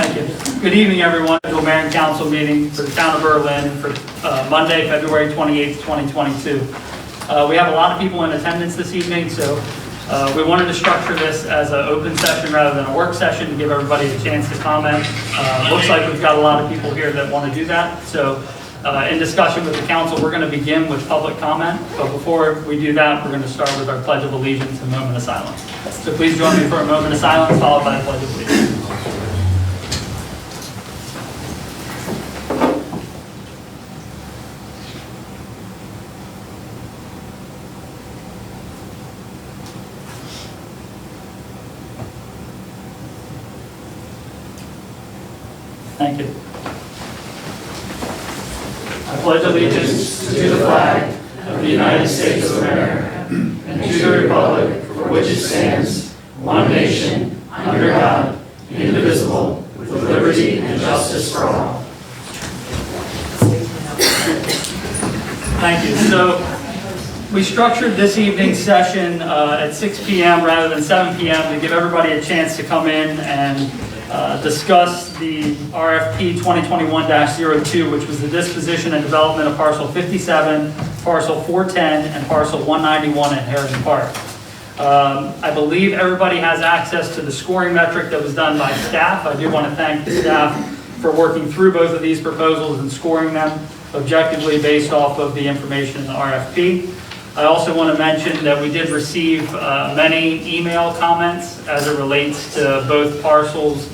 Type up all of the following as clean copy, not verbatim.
Thank you. Good evening, everyone. To the Mayor and Council meeting for the Town of Berlin for Monday, February 28th, 2022. We have a lot of people in attendance this evening, so we wanted to structure this as an open session rather than a work session to give everybody a chance to comment. Looks like we've got a lot of people here that want to do that. So in discussion with the council, we're going to begin with public comment. But before we do that, we're going to start with our Pledge of Allegiance and moment of silence. So please join me for a moment of silence, followed by a Pledge of Allegiance. Thank you. I pledge allegiance to the flag of the United States of America and to the republic for which it stands, one nation, under God, indivisible, with liberty and justice for all. Thank you. So we structured this evening's session at 6 p.m. rather than 7 p.m. to give everybody a chance to come in and discuss the RFP 2021-02, which was the disposition and development of parcel 57, parcel 410, and parcel 191 at Harrison Park. I believe everybody has access to the scoring metric that was done by staff. I do want to thank the staff for working through both of these proposals and scoring them objectively based off of the information in the RFP. I also want to mention that we did receive many email comments as it relates to both parcels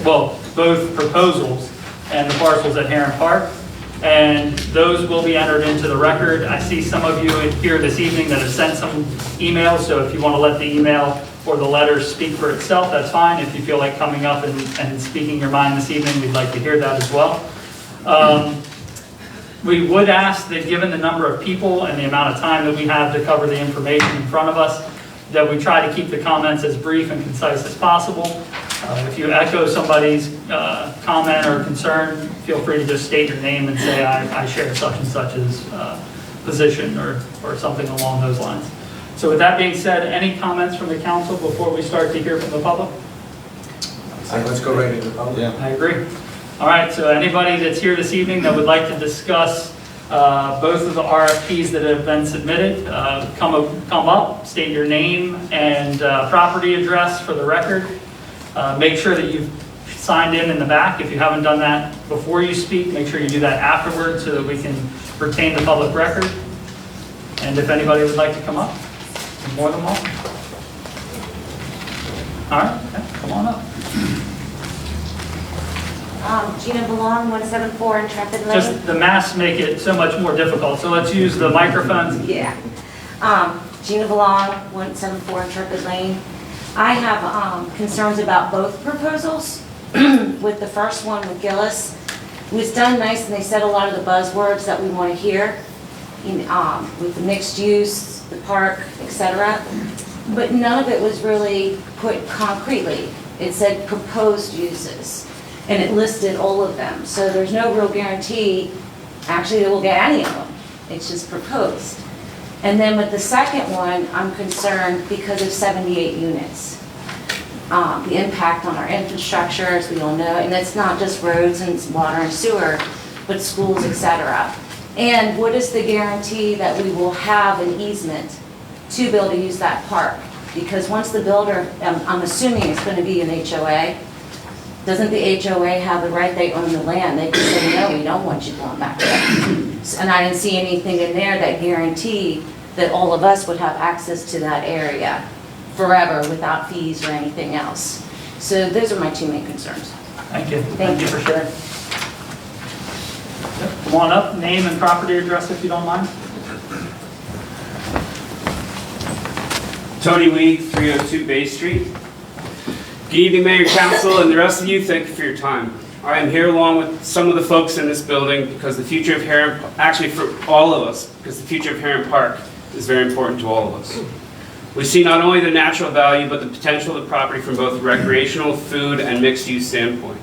both proposals and the parcels at Heron Park. And those will be entered into the record. I see some of you here this evening that have sent some emails, so if you want to let the email or the letter speak for itself, that's fine. If you feel like coming up and speaking your mind this evening, we'd like to hear that as well. We would ask that given the number of people and the amount of time that we have to cover the information in front of us, that we try to keep the comments as brief and concise as possible. If you echo somebody's comment or concern, feel free to just state your name and say, I share such and such's position or something along those lines. So with that being said, any comments from the council before we start to hear from the public? Let's go right into the public. Yeah. I agree. All right, so anybody that's here this evening that would like to discuss both of the RFPs that have been submitted, come up, state your name and property address for the record. Make sure that you've signed in the back. If you haven't done that before you speak, make sure you do that afterwards so that we can retain the public record. And if anybody would like to come up, you're more than welcome. All right, okay, come on up. Gina Belong, 174 Intrepid Lane. Just the masks make it so much more difficult, so let's use the microphones. Yeah. Gina Belong, 174 Intrepid Lane. I have concerns about both proposals. With the first one with Gillis, it was done nice and they said a lot of the buzzwords that we want to hear with the mixed use, the park, etc. But none of it was really put concretely. It said proposed uses. And it listed all of them. So there's no real guarantee, actually, that we'll get any of them. It's just proposed. And then with the second one, I'm concerned because of 78 units. The impact on our infrastructure, as we all know, and it's not just roads and water and sewer, but schools, etc. And what is the guarantee that we will have an easement to be able to use that park? Because once the builder, I'm assuming it's going to be an HOA, doesn't the HOA have the right? They own the land. They can say, no, we don't want you going back there. And I didn't see anything in there that guaranteed that all of us would have access to that area forever without fees or anything else. So those are my two main concerns. Thank you. Thank you for sharing. Come on up, name and property address if you don't mind. Tony Weed, 302 Bay Street. Good evening, Mayor, Council, and the rest of you, thank you for your time. I am here along with some of the folks in this building because the future of Heron, actually for all of us, because the future of Heron Park is very important to all of us. We see not only the natural value, but the potential of the property from both a recreational, food, and mixed-use standpoint.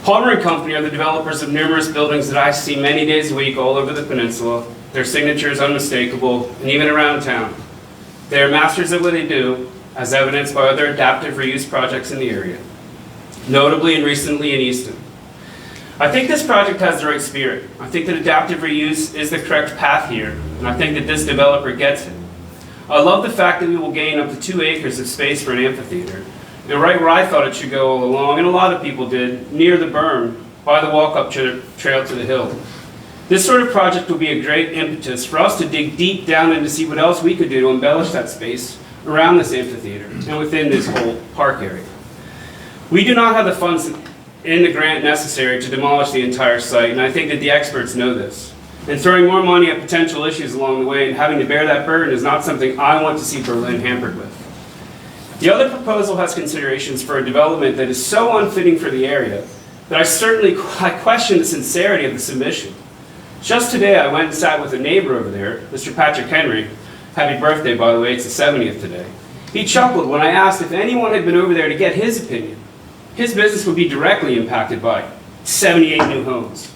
Palmer & Company are the developers of numerous buildings that I see many days a week all over the peninsula. Their signature is unmistakable, and even around town. They are masters at what they do, as evidenced by other adaptive reuse projects in the area. notably and recently in Easton. I think this project has the right spirit. I think that adaptive reuse is the correct path here, and I think that this developer gets it. I love the fact that we will gain up to 2 acres of space for an amphitheater, and right where I thought it should go all along, and a lot of people did, near the berm, by the walk-up trail to the hill. This sort of project will be a great impetus for us to dig deep down and to see what else we could do to embellish that space around this amphitheater and within this whole park area. We do not have the funds in the grant necessary to demolish the entire site, and I think that the experts know this. And throwing more money at potential issues along the way and having to bear that burden is not something I want to see Berlin hampered with. The other proposal has considerations for a development that is so unfitting for the area that I question the sincerity of the submission. Just today, I went and sat with a neighbor over there, Mr. Patrick Henry. Happy birthday, by the way, it's the 70th today. He chuckled when I asked if anyone had been over there to get his opinion. His business would be directly impacted by 78 new homes.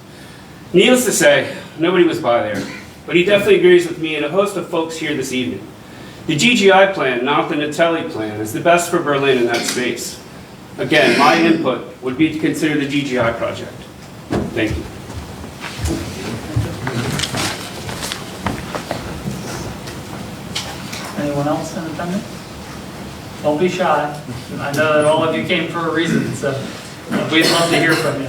Needless to say, nobody was by there, but he definitely agrees with me and a host of folks here this evening. The GGI plan, not the Natelli plan, is the best for Berlin in that space. Again, my input would be to consider the GGI project. Thank you. Anyone else in attendance? Don't be shy. I know that all of you came for a reason, so we'd love to hear from you.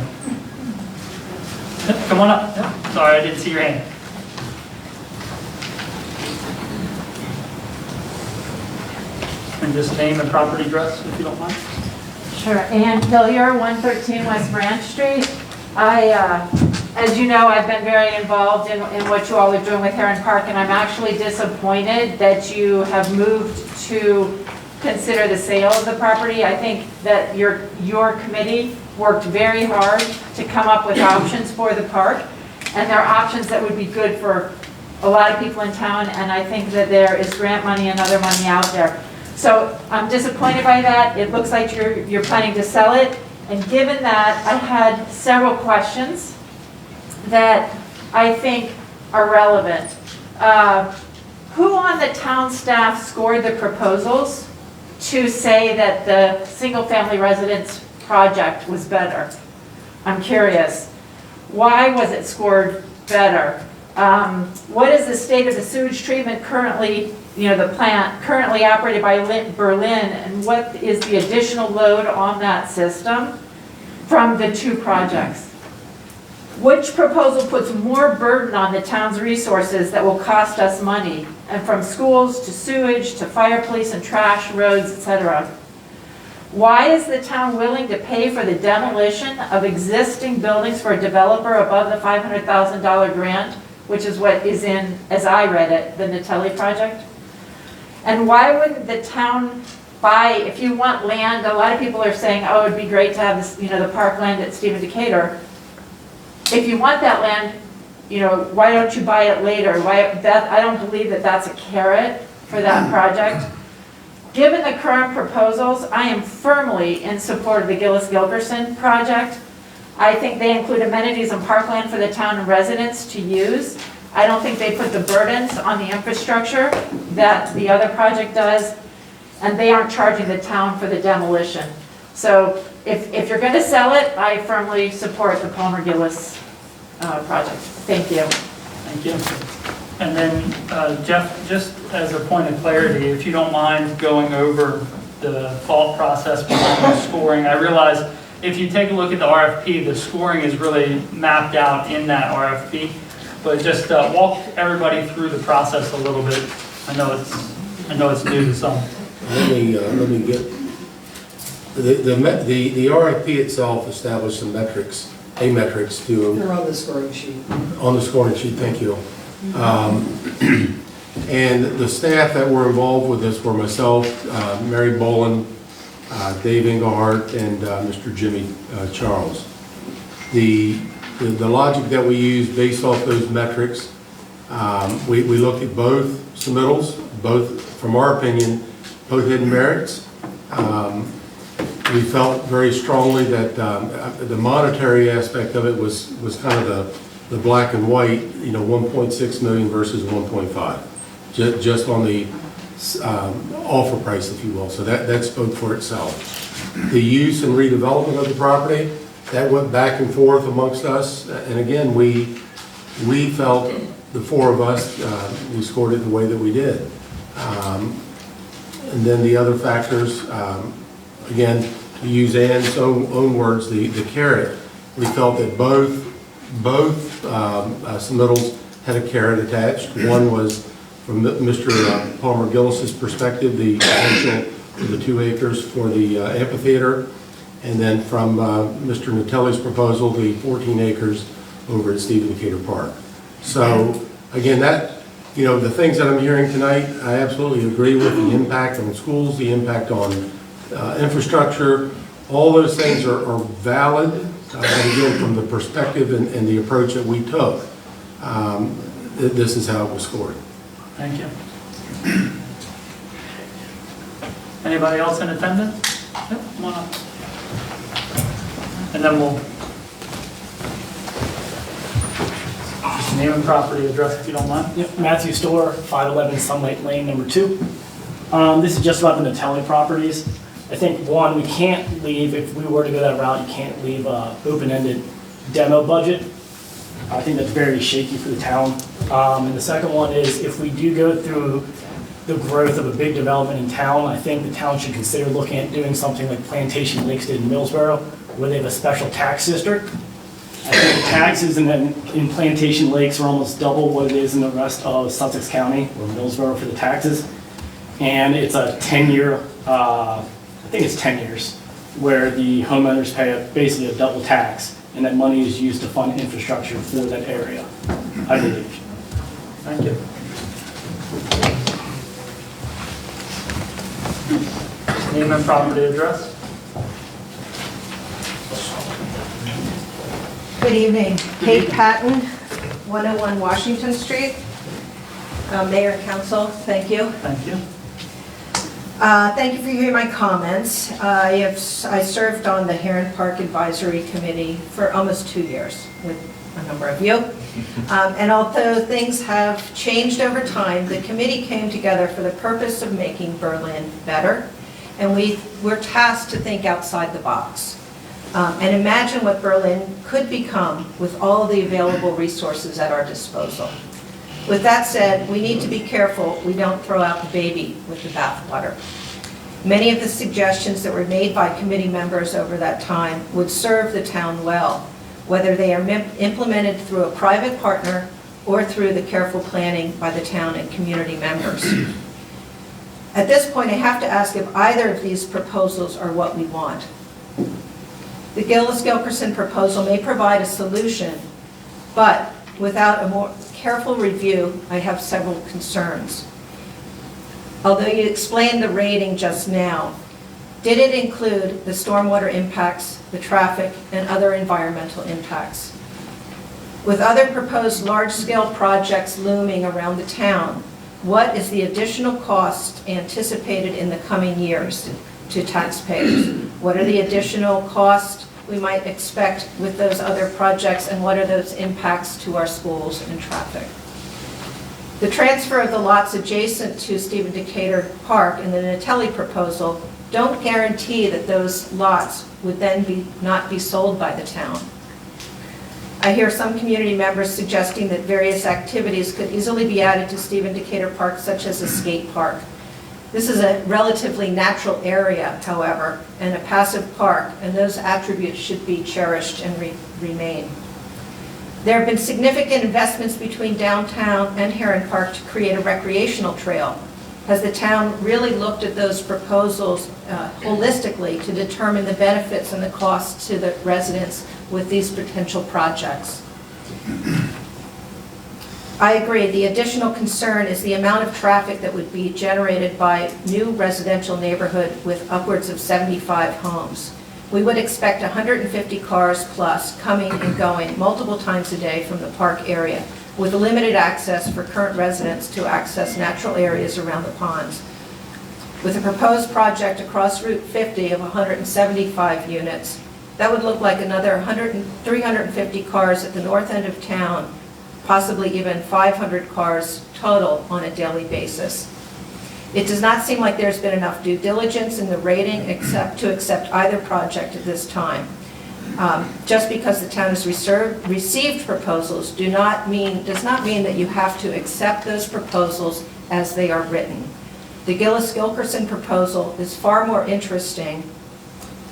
Come on up. Sorry, I didn't see your hand. And just name and property address, if you don't mind. Sure, Ann Hillier, 113 West Branch Street. As you know, I've been very involved in what you all are doing with Heron Park, and I'm actually disappointed that you have moved to consider the sale of the property. I think that your committee worked very hard to come up with options for the park, and there are options that would be good for a lot of people in town, and I think that there is grant money and other money out there. So I'm disappointed by that. It looks like you're planning to sell it. And given that, I had several questions that I think are relevant. Who on the town staff scored the proposals to say that the single-family residence project was better? I'm curious. Why was it scored better? What is the state of the sewage treatment currently, the plant currently operated by Berlin, and what is the additional load on that system from the two projects? Which proposal puts more burden on the town's resources that will cost us money, and from schools to sewage to fire, police, and trash, roads, etc.? Why is the town willing to pay for the demolition of existing buildings for a developer above the $500,000 grant, which is what is in, as I read it, the Natelli project? And why wouldn't the town buy, if you want land, a lot of people are saying, oh, it'd be great to have this, the parkland at Stephen Decatur. If you want that land, why don't you buy it later? I don't believe that that's a carrot for that project. Given the current proposals, I am firmly in support of the Gillis-Gilbertson project. I think they include amenities and parkland for the town and residents to use. I don't think they put the burdens on the infrastructure that the other project does, and they aren't charging the town for the demolition. So if you're going to sell it, I firmly support the Palmer Gillis project. Thank you. Thank you. And then, Jeff, just as a point of clarity, if you don't mind going over the thought process behind the scoring. I realize if you take a look at the RFP, the scoring is really mapped out in that RFP. But just walk everybody through the process a little bit. I know it's new to some. Let me get the RFP itself established some metrics, metrics to. They're on the scoring sheet. On the scoring sheet, thank you. And the staff that were involved with this were myself, Mary Boland, Dave Engelhardt, and Mr. Jimmy Charles. The logic that we used based off those metrics, we looked at both submittals, both, from our opinion, both had merits. We felt very strongly that the monetary aspect of it was kind of the black and white, 1.6 million versus 1.5, just on the offer price, if you will. So that spoke for itself. The use and redevelopment of the property, that went back and forth amongst us. And again, we felt, the four of us, we scored it the way that we did. And then the other factors, again, to use Ann's own words, the carrot, we felt that both submittals had a carrot attached. One was from Mr. Palmer Gillis's perspective, the potential for the 2 acres for the amphitheater, and then from Mr. Natelli's proposal, the 14 acres over at Stephen Decatur Park. So again, the things that I'm hearing tonight, I absolutely agree with. The impact on schools, the impact on infrastructure, all those things are valid. But again, from the perspective and the approach that we took, this is how it was scored. Thank you. Anybody else in attendance? Yep, come on up. And then we'll just name and property address if you don't mind. Yep, Matthew Store, 511 Sunlight Lane, number 2. This is just about the Natelli properties. I think, one, we can't leave, if we were to go that route, you can't leave an open-ended demo budget. I think that's very shaky for the town. And the second one is, if we do go through the growth of a big development in town, I think the town should consider looking at doing something like Plantation Lakes did in Millsboro, where they have a special tax district. I think the taxes in Plantation Lakes are almost double what it is in the rest of Sussex County, or Millsboro for the taxes. And it's a 10-year, I think it's 10 years, where the homeowners pay basically a double tax, and that money is used to fund infrastructure for that area, I believe. Thank you. Name and property address. Good evening. Kate Patton, 101 Washington Street. Mayor and Council, thank you. Thank you. Thank you for hearing my comments. I served on the Heron Park Advisory Committee for almost 2 years with a number of you. And although things have changed over time, the committee came together for the purpose of making Berlin better. And we were tasked to think outside the box and imagine what Berlin could become with all of the available resources at our disposal. With that said, we need to be careful we don't throw out the baby with the bathwater. Many of the suggestions that were made by committee members over that time would serve the town well, whether they are implemented through a private partner or through the careful planning by the town and community members. At this point, I have to ask if either of these proposals are what we want. The Gillis-Gilkerson proposal may provide a solution, but without a more careful review, I have several concerns. Although you explained the rating just now, did it include the stormwater impacts, the traffic, and other environmental impacts? With other proposed large-scale projects looming around the town, what is the additional cost anticipated in the coming years to taxpayers? What are the additional costs we might expect with those other projects, and what are those impacts to our schools and traffic? The transfer of the lots adjacent to Stephen Decatur Park in the Natelli proposal don't guarantee that those lots would then not be sold by the town. I hear some community members suggesting that various activities could easily be added to Stephen Decatur Park, such as a skate park. This is a relatively natural area, however, and a passive park, and those attributes should be cherished and remain. There have been significant investments between downtown and Heron Park to create a recreational trail. Has the town really looked at those proposals holistically to determine the benefits and the costs to the residents with these potential projects? I agree, the additional concern is the amount of traffic that would be generated by new residential neighborhood with upwards of 75 homes. We would expect 150 cars plus coming and going multiple times a day from the park area, with limited access for current residents to access natural areas around the ponds. With a proposed project across Route 50 of 175 units, that would look like another 350 cars at the north end of town, possibly even 500 cars total on a daily basis. It does not seem like there's been enough due diligence in the rating to accept either project at this time. Just because the town has received proposals does not mean that you have to accept those proposals as they are written. The Gillis-Gilkerson proposal is far more interesting,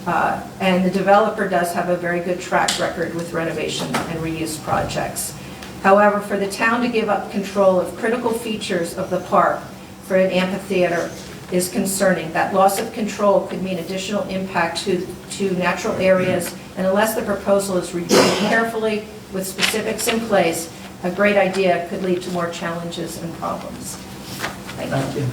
and the developer does have a very good track record with renovation and reuse projects. However, for the town to give up control of critical features of the park for an amphitheater is concerning. That loss of control could mean additional impact to natural areas, and unless the proposal is reviewed carefully with specifics in place, a great idea could lead to more challenges and problems. Thank you.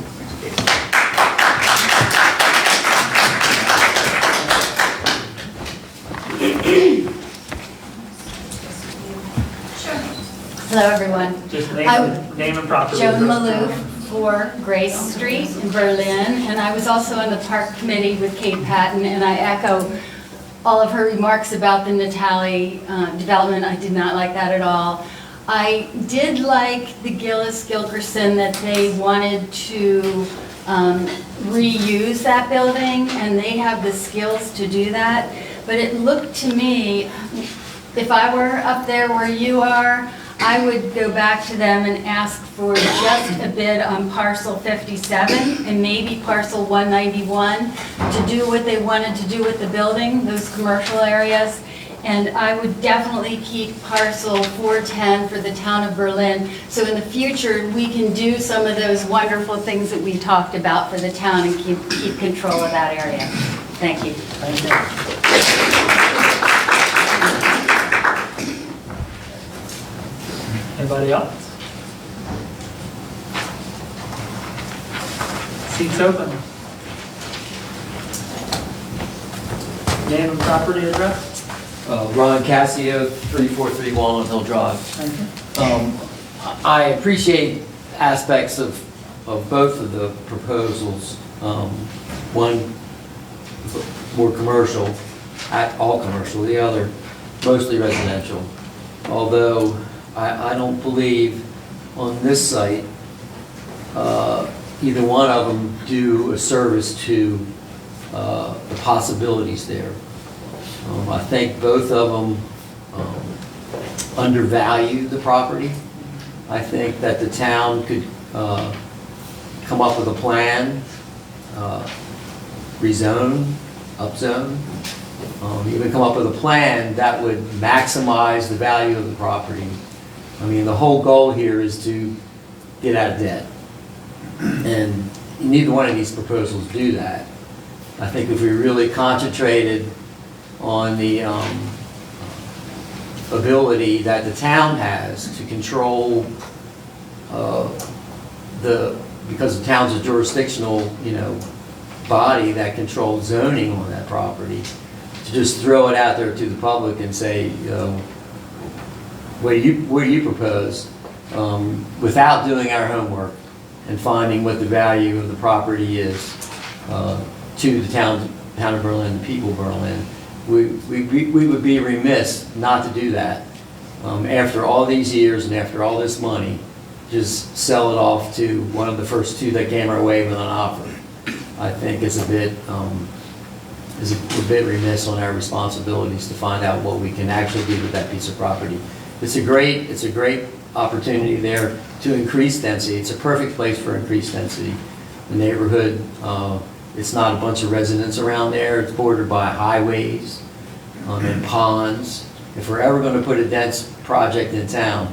Hello, everyone. Just name and property. Joan Maloof for Grace Street in Berlin, and I was also on the park committee with Kate Patton, and I echo all of her remarks about the Natali development. I did not like that at all. I did like the Gillis-Gilkerson that they wanted to reuse that building, and they have the skills to do that. But it looked to me, if I were up there where you are, I would go back to them and ask for just a bid on parcel 57 and maybe parcel 191 to do what they wanted to do with the building, those commercial areas. And I would definitely keep parcel 410 for the town of Berlin. So in the future, we can do some of those wonderful things that we talked about for the town and keep control of that area. Thank you. Thank you. Anybody else? Seats open. Name and property address? Ron Cassio, 343 Walnut Hill Drive. Thank you. I appreciate aspects of both of the proposals. One more commercial, all commercial, the other mostly residential. Although I don't believe on this site either one of them do a service to the possibilities there. I think both of them undervalue the property. I think that the town could come up with a plan, rezone, upzone, even come up with a plan that would maximize the value of the property. I mean, the whole goal here is to get out of debt. And neither one of these proposals do that. I think if we really concentrated on the ability that the town has to control because the town's a jurisdictional, body that controls zoning on that property, to just throw it out there to the public and say, what do you propose, without doing our homework and finding what the value of the property is to the town of Berlin, the people of Berlin. We would be remiss not to do that. After all these years and after all this money, just sell it off to one of the first two that came our way with an offer. I think is a bit remiss on our responsibilities to find out what we can actually do with that piece of property. It's a great opportunity there to increase density. It's a perfect place for increased density. The neighborhood, it's not a bunch of residents around there. It's bordered by highways and ponds. If we're ever going to put a dense project in town,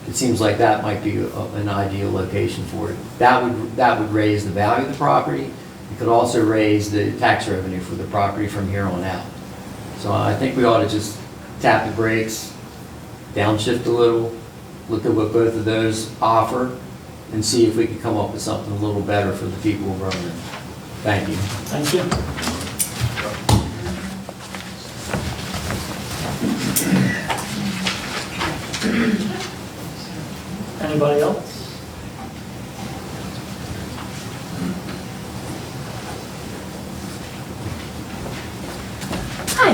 it seems like that might be an ideal location for it. That would raise the value of the property. It could also raise the tax revenue for the property from here on out. So I think we ought to just tap the brakes, downshift a little, look at what both of those offer, and see if we can come up with something a little better for the people of Berlin. Thank you. Thank you. Anybody else? Hi.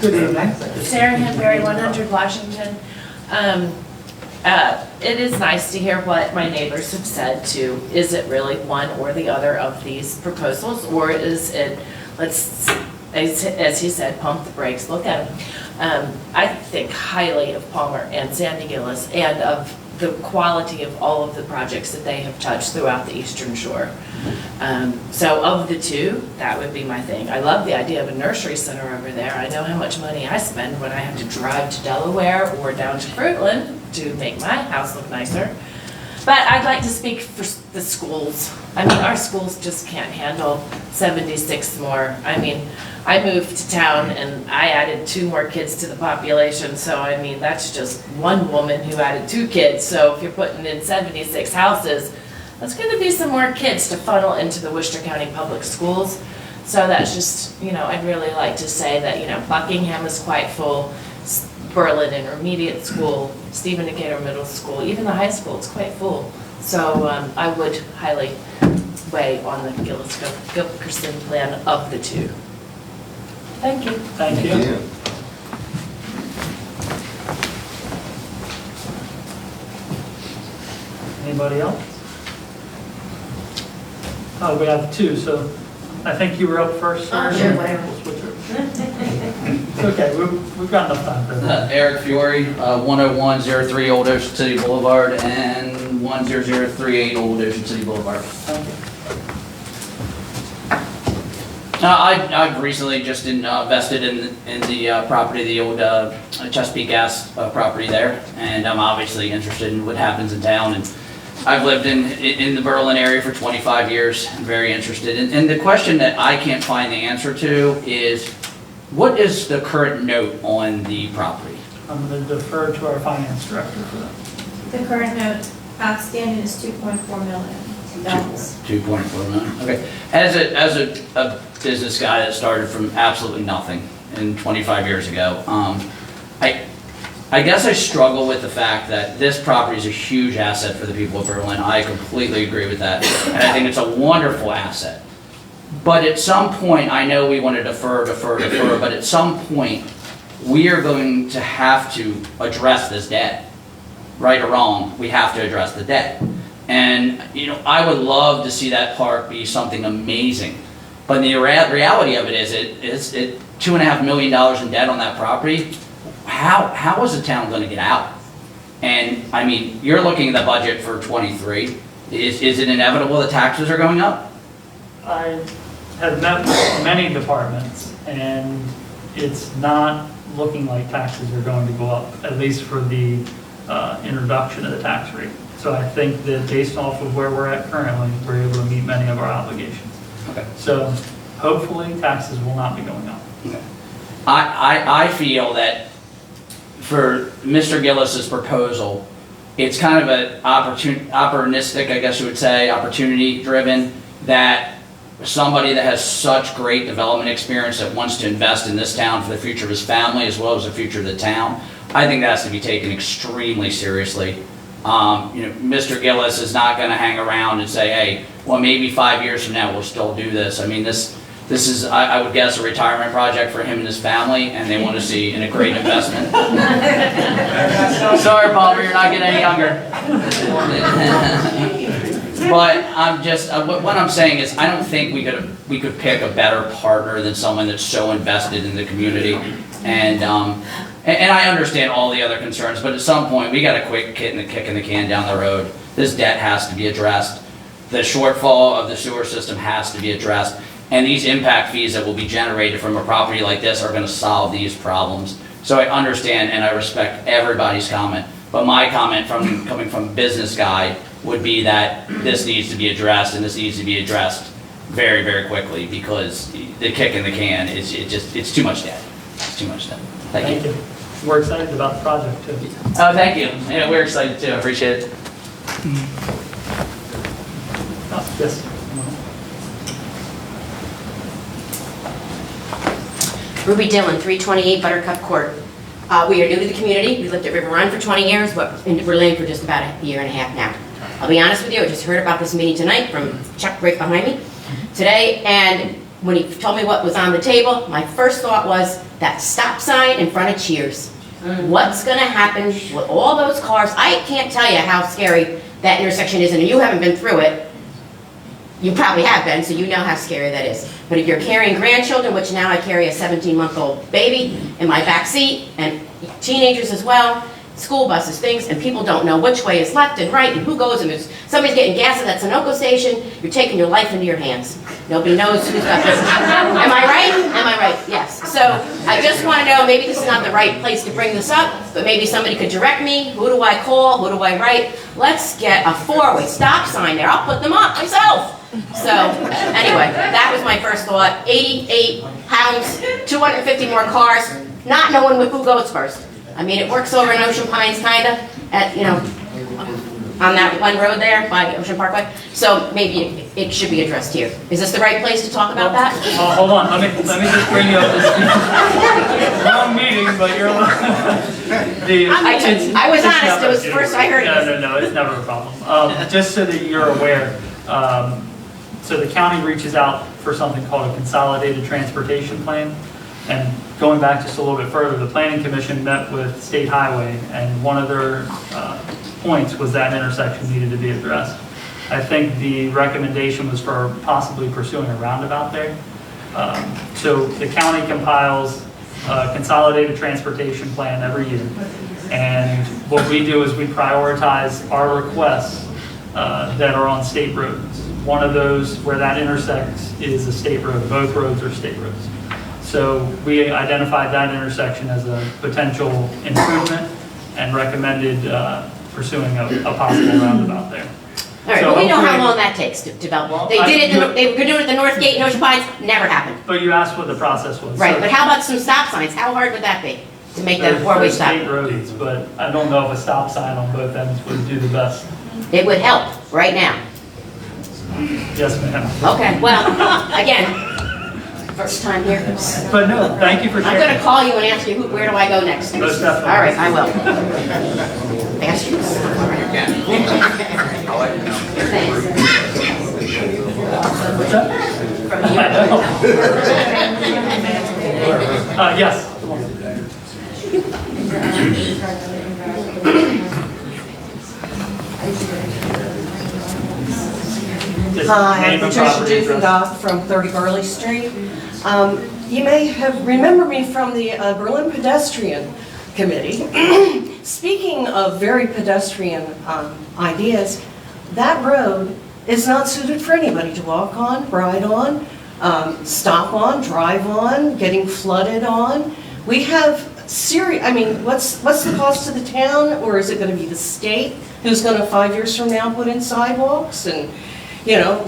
Good evening. Sarah Hanbury, 100 Washington. It is nice to hear what my neighbors have said too. Is it really one or the other of these proposals, or is it, let's, as he said, pump the brakes, look at them. I think highly of Palmer and Sandy Gillis and of the quality of all of the projects that they have touched throughout the Eastern Shore. So of the two, that would be my thing. I love the idea of a nursery center over there. I know how much money I spend when I have to drive to Delaware or down to Fruitland to make my house look nicer. But I'd like to speak for the schools. I mean, our schools just can't handle 76 more. I mean, I moved to town and I added 2 more kids to the population. So, I mean, that's just one woman who added 2 kids. So if you're putting in 76 houses, that's going to be some more kids to funnel into the Worcester County Public Schools. So that's just, you know, I'd really like to say that, you know, Buckingham is quite full, Berlin Intermediate School, Stephen Decatur Middle School, even the high school, it's quite full. So I would highly weigh on the Gilkerson plan of the 2. Thank you. Thank you. Anybody else? Oh, we have 2, so I think you were up first. Oh, sure, whatever. We'll switch over. It's okay, we've got enough time for that. Eric Fiore, 10103 Old Ocean City Boulevard and 10038 Old Ocean City Boulevard. Thank you. I've recently just invested in the property, the old Chesapeake Gas property there, and I'm obviously interested in what happens in town. And I've lived in the Berlin area for 25 years. I'm very interested. And the question that I can't find the answer to is, what is the current note on the property? I'm going to defer to our finance director for that. The current note outstanding is $2.4 million. 2.4 million. Okay. As a business guy that started from absolutely nothing and 25 years ago, I guess I struggle with the fact that this property is a huge asset for the people of Berlin. I completely agree with that, and I think it's a wonderful asset. But at some point, I know we want to defer, but at some point, we are going to have to address this debt. Right or wrong, we have to address the debt. And, you know, I would love to see that park be something amazing. But the reality of it is, it's $2.5 million in debt on that property. How is the town going to get out? And, I mean, you're looking at the budget for '23. Is it inevitable that taxes are going up? I have met with many departments, and it's not looking like taxes are going to go up, at least for the introduction of the tax rate. So I think that based off of where we're at currently, we're able to meet many of our obligations. Okay. So hopefully taxes will not be going up. Okay. I feel that for Mr. Gillis's proposal, it's kind of an opportunistic, I guess you would say, opportunity driven, that somebody that has such great development experience that wants to invest in this town for the future of his family as well as the future of the town, I think that has to be taken extremely seriously. You know, Mr. Gillis is not going to hang around and say, hey, well, maybe 5 years from now we'll still do this. I mean, this is, I would guess, a retirement project for him and his family, and they want to see in a great investment. Sorry, Palmer, you're not getting any younger. But I'm just, what I'm saying is, I don't think we could pick a better partner than someone that's so invested in the community. And I understand all the other concerns, but at some point, we got to quit kicking the can down the road. This debt has to be addressed. The shortfall of the sewer system has to be addressed. And these impact fees that will be generated from a property like this are going to solve these problems. So I understand and I respect everybody's comment. But my comment coming from a business guy would be that this needs to be addressed, and this needs to be addressed very, very quickly, because the kick in the can is it's too much debt. It's too much debt. Thank you. We're excited about the project too. Oh, thank you. Yeah, we're excited too. I appreciate it. Oh, yes. Ruby Dillon, 328 Buttercup Court. We are new to the community. We lived at River Run for 20 years, but in Berlin for just about a year and a half now. I'll be honest with you, I just heard about this meeting tonight from Chuck right behind me today, and when he told me what was on the table, my first thought was that stop sign in front of Cheers. What's gonna happen with all those cars? I can't tell you how scary that intersection is, and you haven't been through it. You probably have been, so you know how scary that is. But if you're carrying grandchildren, which now I carry a 17-month-old baby in my back seat, and teenagers as well, school buses, things, and people don't know which way is left and right and who goes, and there's somebody's getting gas at that Sunoco station, you're taking your life into your hands. Nobody knows who's got this. Am I right? Am I right? Yes. So I just want to know, maybe this is not the right place to bring this up, but maybe somebody could direct me. Who do I call? Who do I write? Let's get a 4-way stop sign there. I'll put them up myself. So anyway, that was my first thought. 88 hounds, 250 more cars, not knowing who goes first. I mean, it works over in Ocean Pines, kinda, at, you know, on that one road there by Ocean Parkway. So maybe it should be addressed here. Is this the right place to talk about that? Hold on, let me just bring you up to speed. Wrong meeting, but you're. I was honest, it was the first I heard of this. No, it's never a problem. Just so that you're aware, so the county reaches out for something called a consolidated transportation plan. And going back just a little bit further, the Planning Commission met with State Highway, and one of their points was that intersection needed to be addressed. I think the recommendation was for possibly pursuing a roundabout there. So the county compiles a consolidated transportation plan every year. And what we do is we prioritize our requests that are on state roads. One of those where that intersects is a state road. Both roads are state roads. So we identified that intersection as a potential improvement and recommended pursuing a possible roundabout there. All right, So but we know how hopefully- long that takes to develop. They did it, they were doing it at the North Gate in Ocean Pines, never happened. But you asked what the process was. Right, So but how about some stop signs? How hard would that be to make that a 4-way there's stop? state roads, but I don't know if a stop sign on both ends would do the best. It would help right now. Yes, ma'am. Okay, well, again, first time here. But no, thank you for I'm sharing. gonna call you and ask you, where do I go next? Most definitely. All right, I will. Ask you. What's that? I know. Yes. Just Hi, name I'm and Patricia property address. Dufengoff from 30 Burley Street. You may have remembered me from the Berlin Pedestrian Committee. Speaking of very pedestrian ideas, that road is not suited for anybody to walk on, ride on, stop on, drive on, getting flooded on. We have serious, I mean, what's the cost to the town, or is it going to be the state who's going to 5 years from now put in sidewalks and, you know,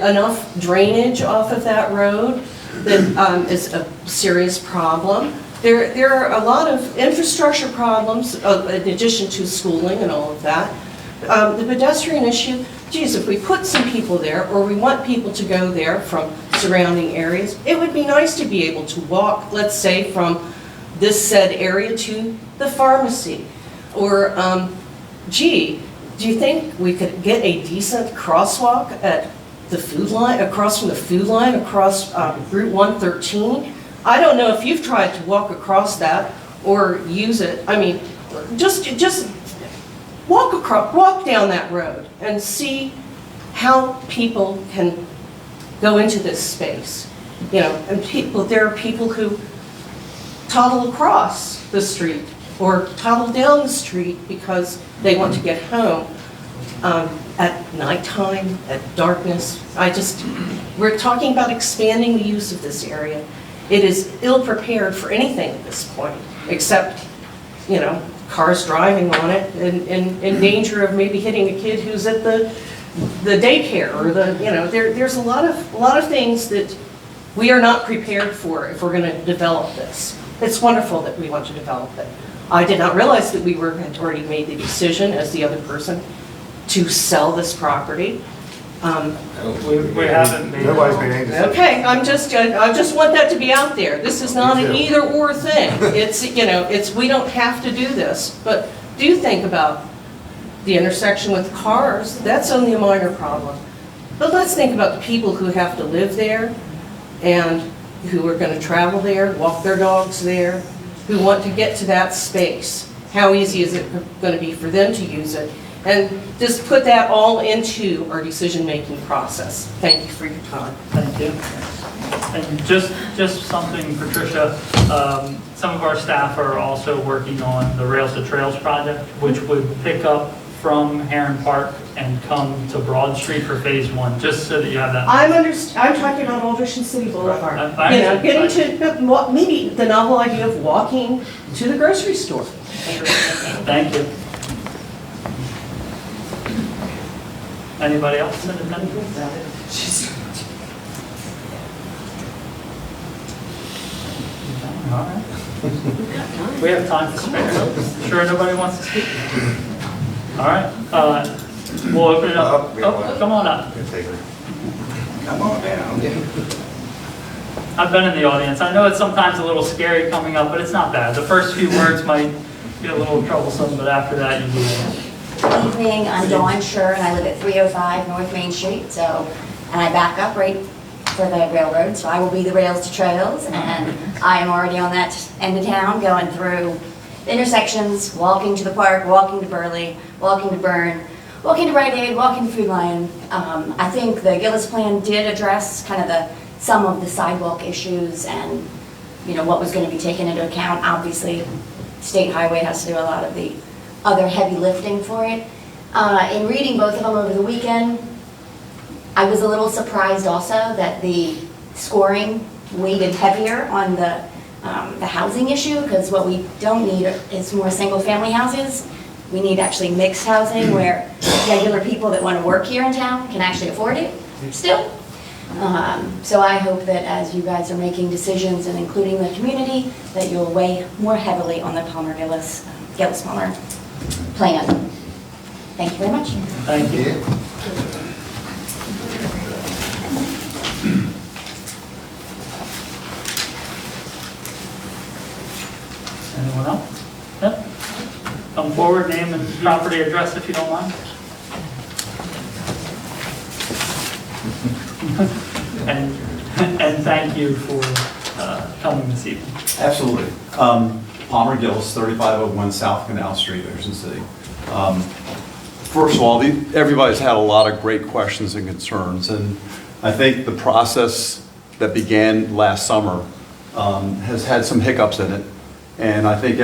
enough drainage off of that road that is a serious problem. There are a lot of infrastructure problems in addition to schooling and all of that. The pedestrian issue, geez, if we put some people there, or we want people to go there from surrounding areas, it would be nice to be able to walk, let's say, from this said area to the pharmacy. Or, gee, do you think we could get a decent crosswalk at the food line, across from the food line, across Route 113? I don't know if you've tried to walk across that or use it. I mean, just walk down that road and see how people can go into this space. You know, and there are people who toddle across the street or toddle down the street because they want to get home at nighttime, at darkness. We're talking about expanding the use of this area. It is ill-prepared for anything at this point, except, you know, cars driving on it and in danger of maybe hitting a kid who's at the daycare or there's a lot of things that we are not prepared for if we're going to develop this. It's wonderful that we want to develop it. I did not realize that we had already made the decision as the other person to sell this property. We haven't made. Nobody's made any decision. Okay, I just want that to be out there. This is not an either-or thing. We don't have to do this, but do think about the intersection with cars. That's only a minor problem. But let's think about the people who have to live there and who are going to travel there, walk their dogs there. who want to get to that space. How easy is it going to be for them to use it? And just put that all into our decision-making process. Thank you for your time. Thank you. And just something, Patricia, some of our staff are also working on the Rails to Trails project, which would pick up from Heron Park and come to Broad Street for phase 1, just so that you have that. I'm talking about Alderson City Boulevard. I You know, getting to, maybe the novel idea of walking to the grocery store. Thank you. Anybody else in attendance? All right. We have time to spare. Sure nobody wants to speak? All right. We'll open it up. Oh, come on up. Come on down. I've been in the audience. I know it's sometimes a little scary coming up, but it's not bad. The first few words might get a little troublesome, but after that, you do it. Good evening, I'm Dawn Scher, and I live at 305 North Main Street, and I back up right for the railroad, so I will be the Rails to Trails, and I am already on that end of town, going through the intersections, walking to the park, walking to Burley, walking to Byrne, walking to Rite Aid, walking to Food Lion. I think the Gillis plan did address kind of some of the sidewalk issues and, you know, what was going to be taken into account. Obviously, State Highway has to do a lot of the other heavy lifting for it. In reading both of them over the weekend, I was a little surprised also that the scoring weighted heavier on the housing issue, because what we don't need is more single-family houses. We need actually mixed housing where regular people that want to work here in town can actually afford it still. So I hope that as you guys are making decisions and including the community, that you'll weigh more heavily on the Palmer-Gillis Palmer plan. Thank you very much. Thank you. Anyone else? Yep. Come forward, name and property address if you don't mind. And thank you for coming this evening. Absolutely. Palmer Gillis, 3501 South Canal Street, Ocean City. First of all, everybody's had a lot of great questions and concerns, and I think the process that began last summer has had some hiccups in it. And I think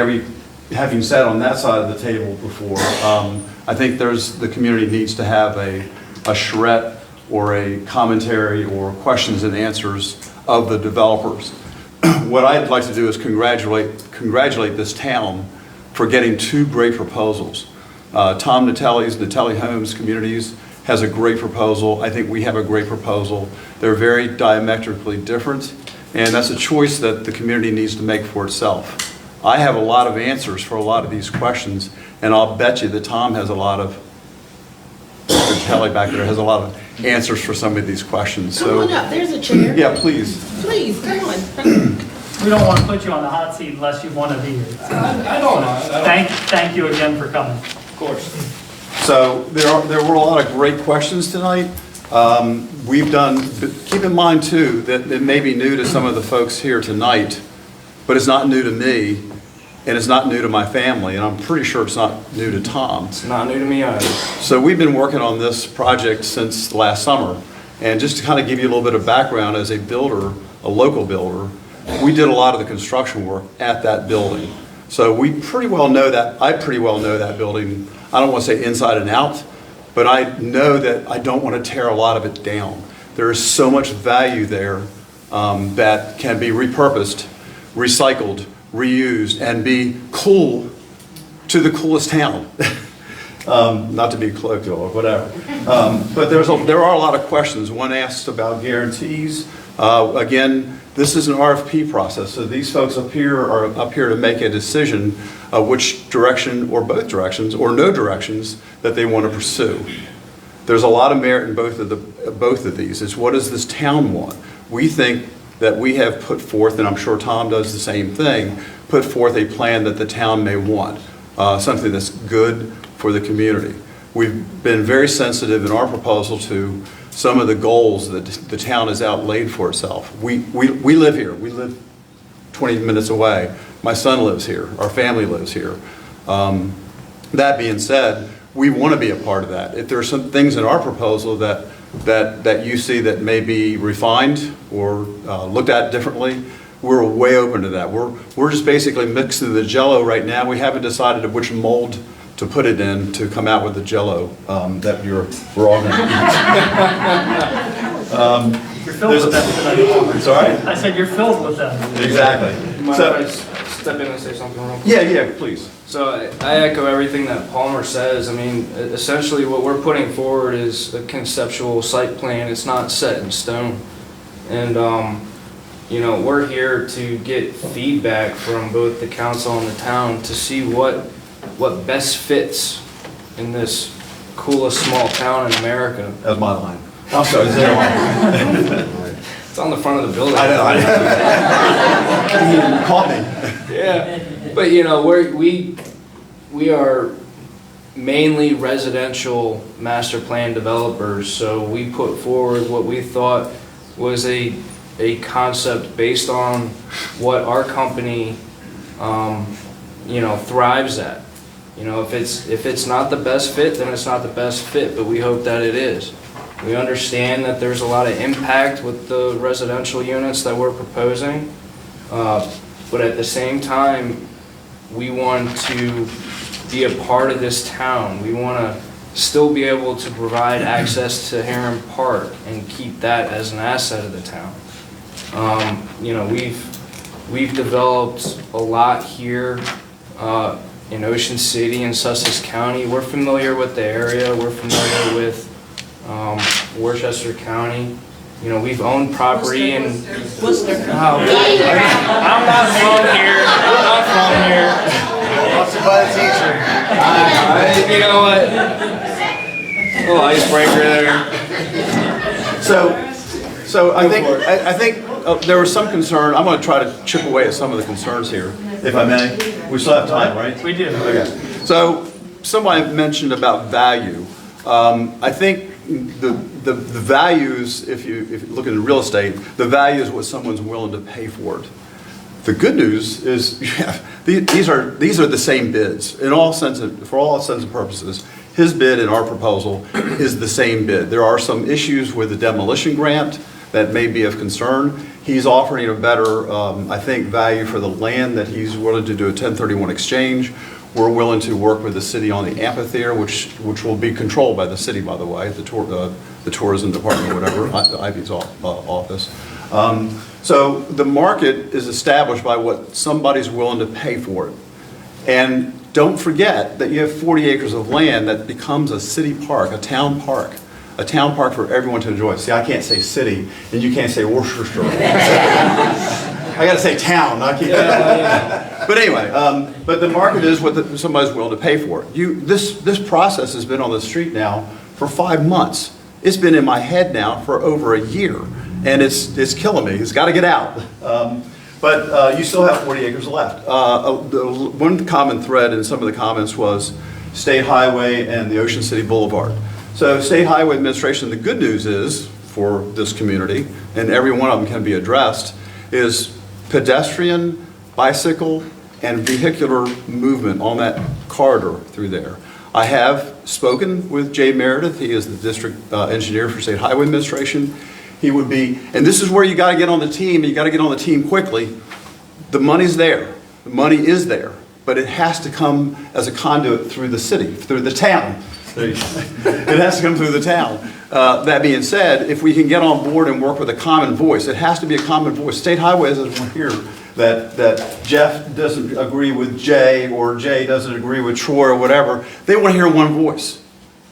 having sat on that side of the table before, I think the community needs to have a charrette or a commentary or questions and answers of the developers. What I'd like to do is congratulate this town for getting two great proposals. Tom Natelli's Natelli Homes Communities has a great proposal. I think we have a great proposal. They're very diametrically different, and that's a choice that the community needs to make for itself. I have a lot of answers for a lot of these questions, and I'll bet you that Tom has a lot of, Natelli back there has a lot of answers for some of these questions. Come on up, there's a chair. Yeah, please. Please, come on. We don't want to put you on the hot seat unless you want to be here. I don't know. Thank you again for coming. Of course. So there were a lot of great questions tonight. Keep in mind too, that it may be new to some of the folks here tonight, but it's not new to me, and it's not new to my family, and I'm pretty sure it's not new to Tom. It's not new to me either. So we've been working on this project since last summer, and just to kind of give you a little bit of background, as a builder, a local builder, we did a lot of the construction work at that building. So we pretty well know that, I pretty well know that building, I don't want to say inside and out, but I know that I don't want to tear a lot of it down. There is so much value there that can be repurposed, recycled, reused, and be cool to the coolest town. Not to be colloquial or whatever. But there are a lot of questions. One asks about guarantees. Again, this is an RFP process, so these folks up here are up here to make a decision of which direction, or both directions, or no directions, that they want to pursue. There's a lot of merit in both of these. It's what does this town want? We think that we have put forth, and I'm sure Tom does the same thing, put forth a plan that the town may want, something that's good for the community. We've been very sensitive in our proposal to some of the goals that the town has outlaid for itself. We live here. We live 20 minutes away. My son lives here, our family lives here. That being said, we want to be a part of that. If there are some things in our proposal that you see that may be refined or looked at differently, we're way open to that. We're just basically mixing the Jell-O right now. We haven't decided which mold to put it in to come out with the Jell-O that we're all going to eat. You're filled with them. Sorry? I said you're filled with them. Exactly. Mind So- if I step in and say something real quick? Yeah, please. So I echo everything that Palmer says. I mean, essentially what we're putting forward is a conceptual site plan. It's not set in stone. And, you know, we're here to get feedback from both the council and the town to see what best fits in this coolest small town in America. That was my line. I'm sorry, is there one? It's on the front of the building. I know. You caught me. Yeah, but you know, we are mainly residential master plan developers, so we put forward what we thought was a concept based on what our company, you know, thrives at. You know, if it's not the best fit, then it's not the best fit, but we hope that it is. We understand that there's a lot of impact with the residential units that we're proposing, but at the same time, we want to be a part of this town. We want to still be able to provide access to Heron Park and keep that as an asset of the town. You know, we've developed a lot here in Ocean City and Sussex County. We're familiar with the area. We're familiar with Worcester County. You know, we've owned property in Worcester. I'm not from here. I'm not from here. Also by the teacher. You know what? A little icebreaker there. So I think there was some concern. I'm going to try to chip away at some of the concerns here, if I may. We still have time, right? We do. Okay. So somebody mentioned about value. I think the values, if you look at real estate, the value is what someone's willing to pay for it. The good news is, these are the same bids in all for all intents and purposes. His bid and our proposal is the same bid. There are some issues with the demolition grant that may be of concern. He's offering a better, I think, value for the land that he's willing to do a 1031 exchange. We're willing to work with the city on the amphitheater, which will be controlled by the city, by the way, the tourism department, whatever, Ivy's office. So the market is established by what somebody's willing to pay for it. And don't forget that you have 40 acres of land that becomes a city park, a town park for everyone to enjoy. See, I can't say city, and you can't say Worcester. I got to say town, not keep But anyway, but the market is what somebody's willing to pay for it. This process has been on the street now for 5 months. It's been in my head now for over a year, and it's killing me. It's got to get out. But you still have 40 acres left. One common thread in some of the comments was State Highway and the Ocean City Boulevard. So State Highway Administration, the good news is for this community, and every one of them can be addressed, is pedestrian, bicycle, and vehicular movement on that corridor through there. I have spoken with Jay Meredith. He is the district engineer for State Highway Administration. He would be, and this is where you got to get on the team, and you got to get on the team quickly. The money's there. The money is there, but it has to come as a conduit through the city, through the town. It has to come through the town. That being said, if we can get on board and work with a common voice, it has to be a common voice. State Highways is one here that Jeff doesn't agree with Jay, or Jay doesn't agree with Troy, or whatever. They want to hear one voice.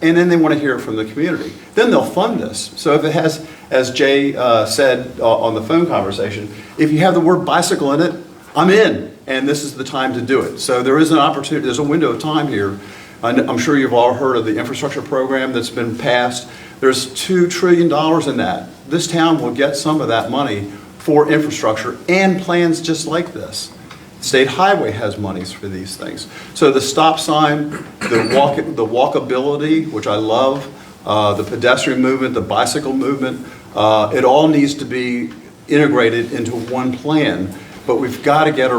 And then they want to hear it from the community. Then they'll fund this. So if it has, as Jay said on the phone conversation, if you have the word bicycle in it, I'm in, and this is the time to do it. So there is an opportunity, there's a window of time here. I'm sure you've all heard of the infrastructure program that's been passed. There's $2 trillion in that. This town will get some of that money for infrastructure and plans just like this. State Highway has monies for these things. So the stop sign, the walkability, which I love, the pedestrian movement, the bicycle movement, it all needs to be integrated into one plan. But we've got to get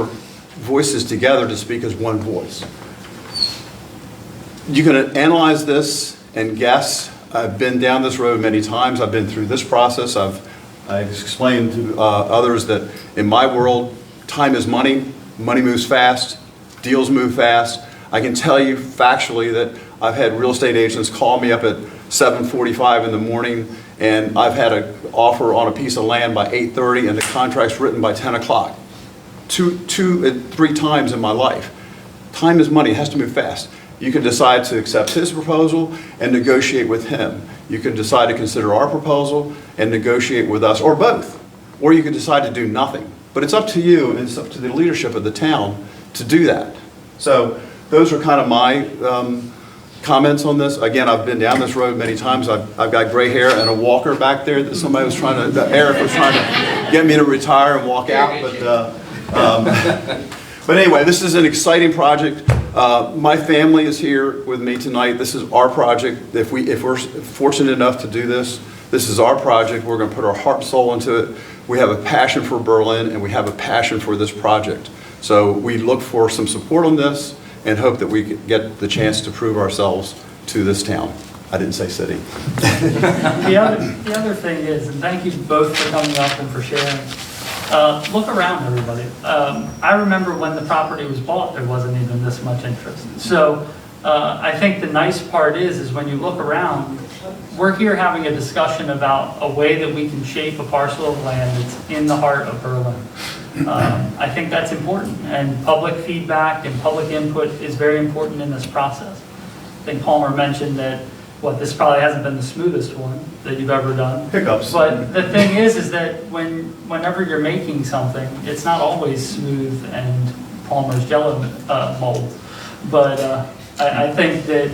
voices together to speak as one voice. You can analyze this and guess. I've been down this road many times. I've been through this process. I've explained to others that in my world, time is money. Money moves fast. Deals move fast. I can tell you factually that I've had real estate agents call me up at 7:45 in the morning, and I've had an offer on a piece of land by 8:30, and the contract's written by 10 o'clock. Two and three times in my life. Time is money. It has to move fast. You can decide to accept his proposal and negotiate with him. You can decide to consider our proposal and negotiate with us, or both. Or you can decide to do nothing. But it's up to you, and it's up to the leadership of the town to do that. So those are kind of my comments on this. Again, I've been down this road many times. I've got gray hair and a walker back there that somebody was trying to, Eric was trying to get me to retire and walk out. But anyway, this is an exciting project. My family is here with me tonight. This is our project. If we're fortunate enough to do this, this is our project. We're going to put our heart and soul into it. We have a passion for Berlin, and we have a passion for this project. So we look for some support on this and hope that we get the chance to prove ourselves to this town. I didn't say city. The other thing is, and thank you both for coming up and for sharing, look around, everybody. I remember when the property was bought, there wasn't even this much interest. So I think the nice part is when you look around, we're here having a discussion about a way that we can shape a parcel of land that's in the heart of Berlin. I think that's important, and public feedback and public input is very important in this process. I think Palmer mentioned that, this probably hasn't been the smoothest one that you've ever done. Hiccups. But the thing is that whenever you're making something, it's not always smooth and Palmer's Jello mold. But I think that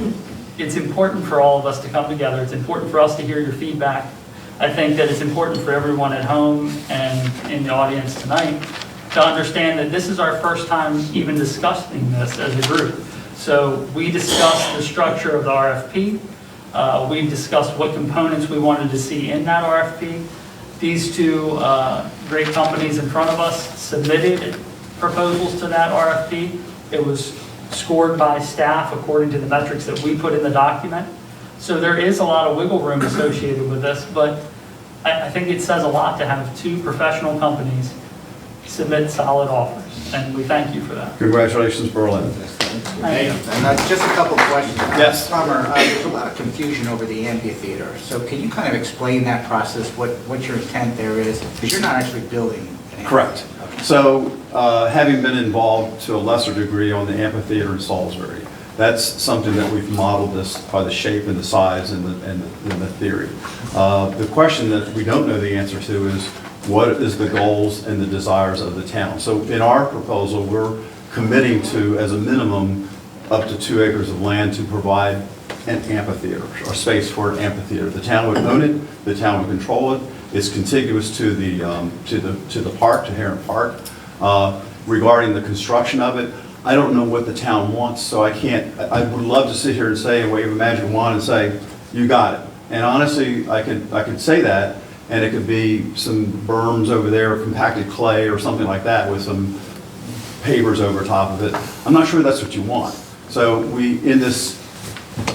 it's important for all of us to come together. It's important for us to hear your feedback. I think that it's important for everyone at home and in the audience tonight to understand that this is our first time even discussing this as a group. So we discussed the structure of the RFP. We discussed what components we wanted to see in that RFP. These two great companies in front of us submitted proposals to that RFP. It was scored by staff according to the metrics that we put in the document. So there is a lot of wiggle room associated with this, but I think it says a lot to have two professional companies submit solid offers, and we thank you for that. Congratulations, Berlin. Thank you. And just a couple of questions. Yes. Summer, there's a lot of confusion over the amphitheater. So can you kind of explain that process, what your intent there is? Because you're not actually building an amphitheater. Correct. So having been involved to a lesser degree on the amphitheater in Salisbury, that's something that we've modeled this by the shape and the size and the theory. The question that we don't know the answer to is what is the goals and the desires of the town. So in our proposal, we're committing to, as a minimum, up to 2 acres of land to provide an amphitheater, or space for an amphitheater. The town would own it, the town would control it. It's contiguous to the park, to Heron Park. Regarding the construction of it, I don't know what the town wants, so I would love to sit here and say, and wave a magic wand and say, you got it. And honestly, I could say that, and it could be some berms over there, compacted clay or something like that with some pavers over top of it. I'm not sure that's what you want. So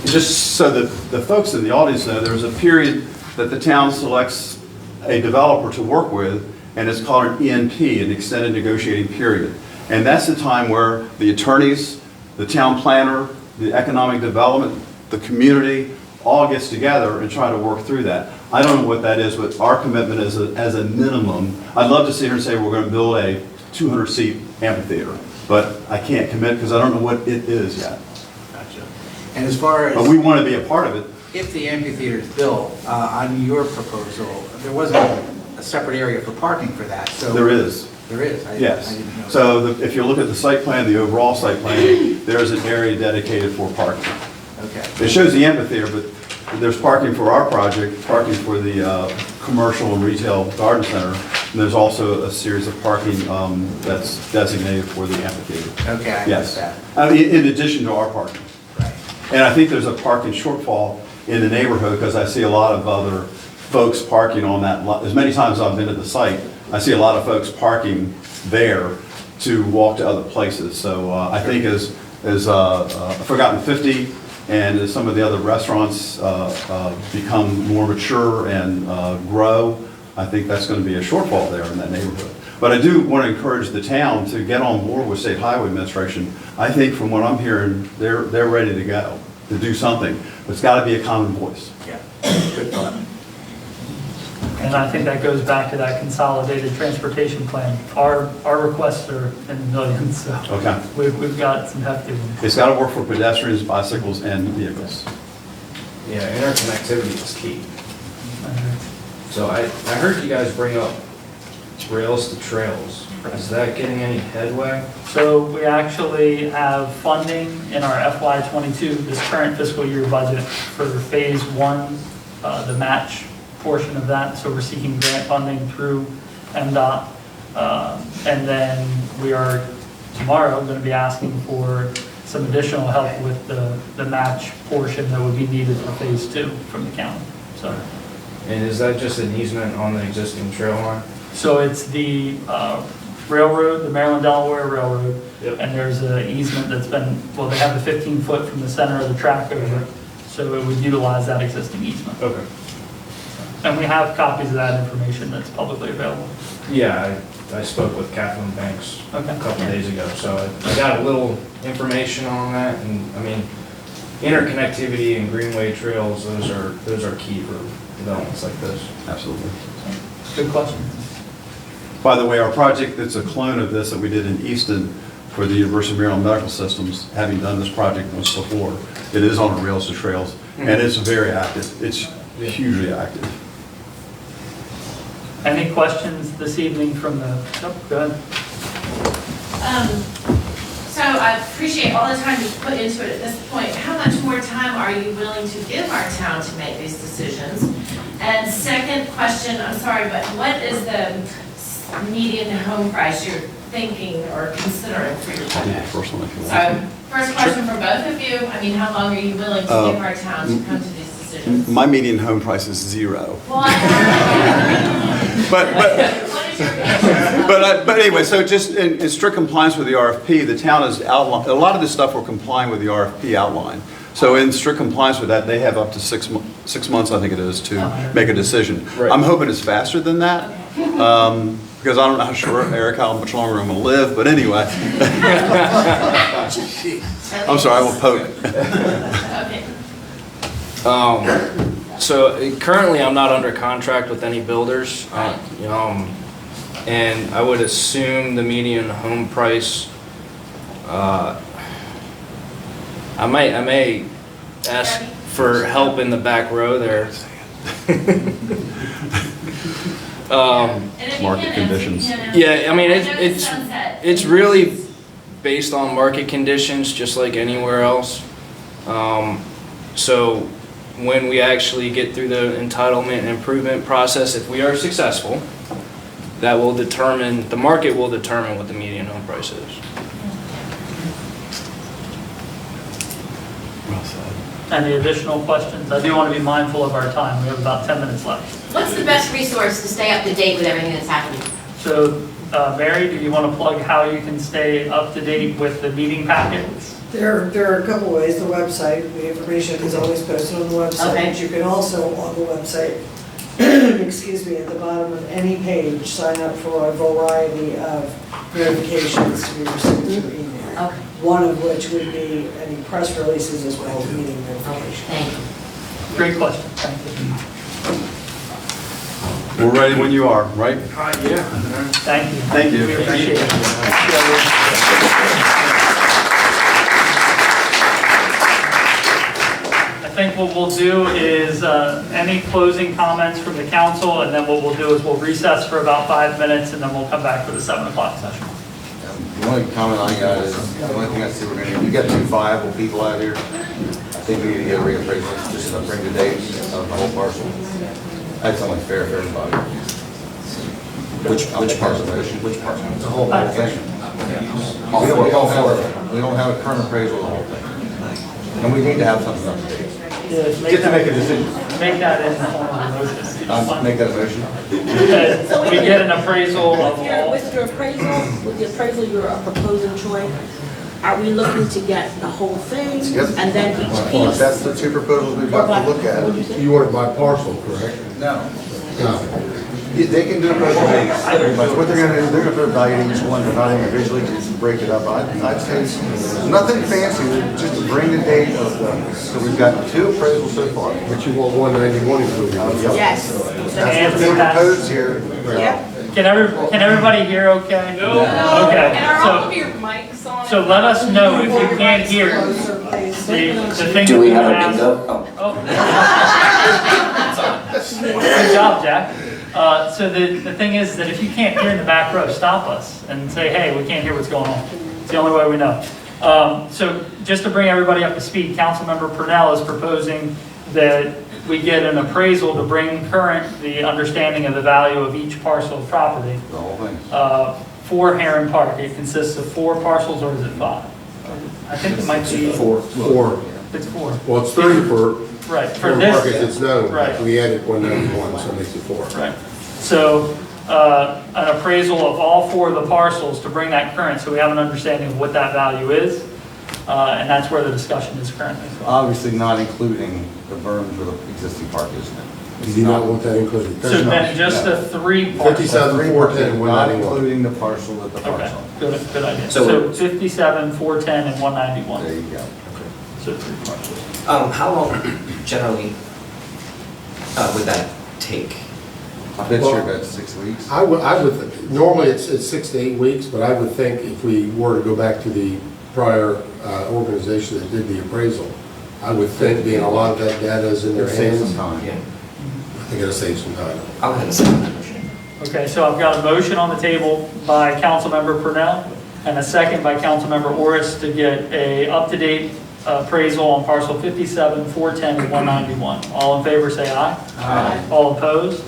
just so that the folks in the audience know, there's a period that the town selects a developer to work with, and it's called an ENP, an extended negotiating period. And that's the time where the attorneys, the town planner, the economic development, the community, all gets together and try to work through that. I don't know what that is, but our commitment is as a minimum. I'd love to sit here and say we're going to build a 200-seat amphitheater, but I can't commit because I don't know what it is yet. Gotcha. And as far as... But we want to be a part of it. If the amphitheater is built, on your proposal, there wasn't a separate area for parking for that, so... There is. There is? Yes. I didn't know So if you look at the site plan, the overall site plan, there's an area dedicated for parking. Okay. It shows the amphitheater, but there's parking for our project, parking for the commercial and retail garden center, and there's also a series of parking that's designated for the amphitheater. Okay, I Yes. understand. I mean, in addition to our parking. Right. And I think there's a parking shortfall in the neighborhood because I see a lot of other folks parking on that lot. As many times as I've been at the site, I see a lot of folks parking there to walk to other places. So I think as Forgotten 50 and as some of the other restaurants become more mature and grow, I think that's going to be a shortfall there in that neighborhood. But I do want to encourage the town to get on board with State Highway Administration. I think from what I'm hearing, they're ready to go, to do something. But it's got to be a common voice. Yeah, good thought. And I think that goes back to that consolidated transportation plan. Our requests are in the millions, so Okay. we've got some hefty ones. It's got to work for pedestrians, bicycles, and vehicles. Yeah, interconnectivity is key. So I heard you guys bring up rails to trails. Is that getting any headway? So we actually have funding in our FY22, this current fiscal year budget, for phase one, the match portion of that. So we're seeking grant funding through MDOT. And then we are tomorrow going to be asking for some additional help with the match portion that would be needed for phase two from the county. So. And is that just an easement on the existing trail line? So it's the railroad, the Maryland-Delaware Railroad, Yep. and there's an easement that's been, well, they have the 15-foot from the center of the track over, so it would utilize that existing easement. Okay. And we have copies of that information that's publicly available. Yeah, I spoke with Kathleen Banks Okay. a couple days ago, so I got a little information on that, and I mean, interconnectivity and greenway trails, those are key for developments like this. Absolutely. Good question. By the way, our project that's a clone of this that we did in Easton for the University of Maryland Medical Systems, having done this project once before, it is on the rails to trails, and it's very active. It's hugely active. Any questions this evening from the, oh, go ahead. So I appreciate all the time you put into it at this point. How much more time are you willing to give our town to make these decisions? And second question, I'm sorry, but what is the median home price you're thinking or considering for your I'll do the project? first one if you want. So first question for both of you. I mean, how long are you willing to give our town to come to these decisions? My median home price is 0. Well, But what is your But anyway, so just in strict compliance with the RFP, the town has outlined, a lot of this stuff we're complying with the RFP outline. So in strict compliance with that, they have up to 6 months, I think it is, to make a decision. Right. I'm hoping it's faster than that, because I don't know how much longer I'm going to live, but anyway. I'm sorry, I will poke. So currently, I'm not under contract with any builders, and I would assume the median home price. I may ask for help in the back row there. Market conditions. Yeah, I mean it's really based on market conditions, just like anywhere else. So when we actually get through the entitlement and improvement process, if we are successful, that will determine, the market will determine what the median home price is. Any additional questions? I do want to be mindful of our time. We have about 10 minutes left. What's the best resource to stay up to date with everything that's happening? So, Mary, do you want to plug how you can stay up to date with the meeting packets? There are a couple ways. The website, the information is always posted on the website. Okay. But you can also, on the website, excuse me, at the bottom of any page, sign up for a variety of notifications to be received through email. Okay. One of which would be any press releases as well as meeting notifications. Thank you. Great question. Thank you. We're ready when you are, right? Yeah. Thank you. Thank you. We appreciate it. I think what we'll do is any closing comments from the council, and then what we'll do is we'll recess for about 5 minutes, and then we'll come back for the 7 o'clock session. The only comment I got is, the only thing I see we're gonna do, we got 2 viable people out here. I think we need to get a reappraisal, just to bring the dates of the whole parcel. That's only fair for everybody. Which parcel? Which parcel? The whole thing. We don't have a current appraisal of the whole thing. And we need to have something up to date. Yeah, Just to make a decision. Make that in the form of a motion. Make that a motion. that we get an appraisal of all. With your appraisal, with the appraisal you're proposing, Troy, are we looking to get the whole thing Yes. and then each Well, piece? that's the two proposals we've got to look at. You want it by parcel, correct? No. No. They can do it both ways. But what they're gonna do, they're gonna put a value in each one, but not individually, to break it up. I'd say nothing fancy, just to bring the date of the, so we've got two appraisals so far. But you want 191 included? Yep. Yes. That's what's being proposed here. Can everybody hear okay? No. Okay, And are all of so, your mics on? so let us know if you can't hear the thing. Do we that have a asked. bingo? Good job, Jack. So the thing is that if you can't hear in the back row, stop us and say, hey, we can't hear what's going on. It's the only way we know. So just to bring everybody up to speed, Councilmember Purnell is proposing that we get an appraisal to bring current the understanding of the value of each parcel of property. The whole thing. For Heron Park. It consists of 4 parcels, or is it 5? I think it might be. Four. It's 4. Well, it's 3 for. Right, for Heron this. Park as it's known. Right. We added 191, so it makes it 4. Right. So, an appraisal of all 4 of the parcels to bring that current, so we have an understanding of what that value is. And that's where the discussion is currently. Obviously not including the berms where the existing park is now. You do not want that included? So then just the 3 parcels. 57, 410, Not 191. including the parcel that the park's Okay, on. good idea. So- So 57, 410, and 191. There you go. So 3 parcels. How long generally would that take? I bet Well, you're about 6 weeks. I would, normally it's 6 to 8 weeks, but I would think if we were to go back to the prior organization that did the appraisal, I would think being a lot of that data is in their It'll save hands, some time. Yeah. they're gonna save some time. I'll have a second motion. Okay, so I've got a motion on the table by Councilmember Purnell and a second by Councilmember Orris to get a up-to-date appraisal on parcel 57, 410, and 191. All in favor, say aye. Aye. All opposed?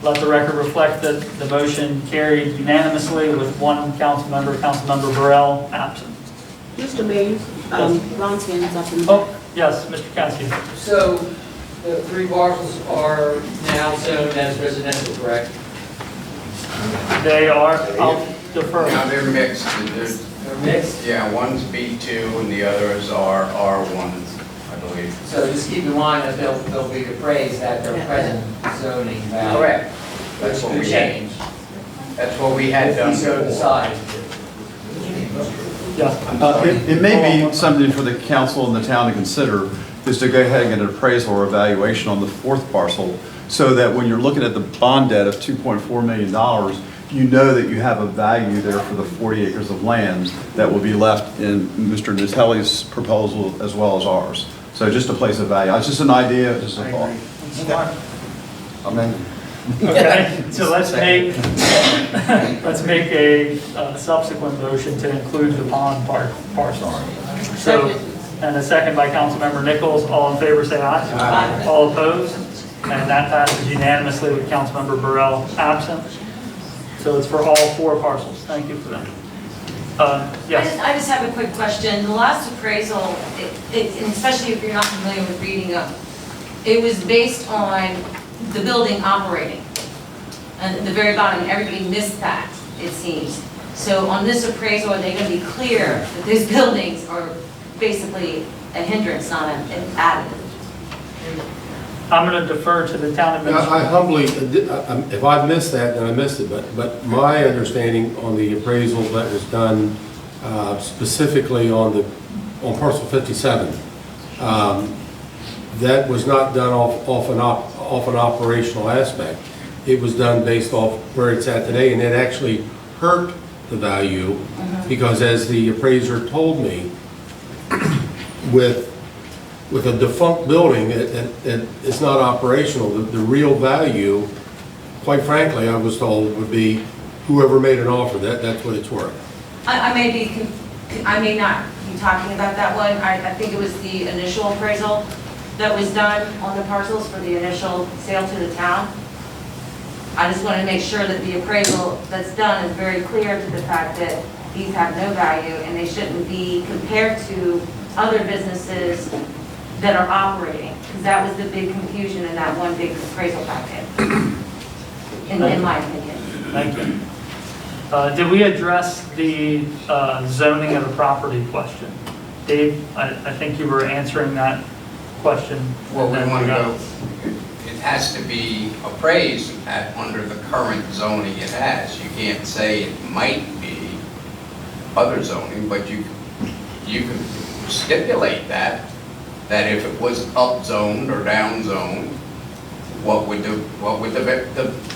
Let the record reflect that the motion carried unanimously with 1 Councilmember Burrell, absent. Mr. Mayor, Ron's hand is up in the Oh, yes, Mr. Kowski. So the 3 parcels are now zoned as residential, correct? They are, I'll defer. Now they're mixed. They're mixed? Yeah, one's B2 and the others are R1s, I believe. So just keep in mind that they'll be appraised at their present zoning value. Correct. That's what Could we change. That's what we had done If we so before. decide. It may be something for the council and the town to consider, is to go ahead and get an appraisal or evaluation on the 4th parcel, so that when you're looking at the bond debt of $2.4 million, you know that you have a value there for the 40 acres of land that will be left in Mr. Natelli's proposal as well as ours. So just to place a value. It's just an idea, just a thought. Amen. Okay, so let's make a subsequent motion to include the pond parcel. So, and a second by Councilmember Nichols. All in favor, say aye. Aye. All opposed? And that passes unanimously with Councilmember Burrell absent. So it's for all 4 parcels. Thank you for that. Yes. I just have a quick question. The last appraisal, and especially if you're not familiar with reading them, it was based on the building operating. And at the very bottom, everybody missed that, it seems. So on this appraisal, are they going to be clear that these buildings are basically a hindrance, not an additive? I'm going to defer to the town administrator. I humbly, if I missed that, then I missed it, but my understanding on the appraisal that was done specifically on parcel 57, that was not done off an operational aspect. It was done based off where it's at today, and it actually hurt the value, because as the appraiser told me, with a defunct building, it's not operational. The real value, quite frankly, I was told, would be whoever made an offer, that's what it's worth. I may not be talking about that one. I think it was the initial appraisal that was done on the parcels for the initial sale to the town. I just wanted to make sure that the appraisal that's done is very clear to the fact that these have no value and they shouldn't be compared to other businesses that are operating, because that was the big confusion in that one big appraisal packet. in my opinion. Thank you. Did we address the zoning of the property question? Dave, I think you were answering that question. Well, we and then want to got- go, it has to be appraised under the current zoning it has. You can't say it might be other zoning, but you can stipulate that if it was up-zoned or down-zoned, what would the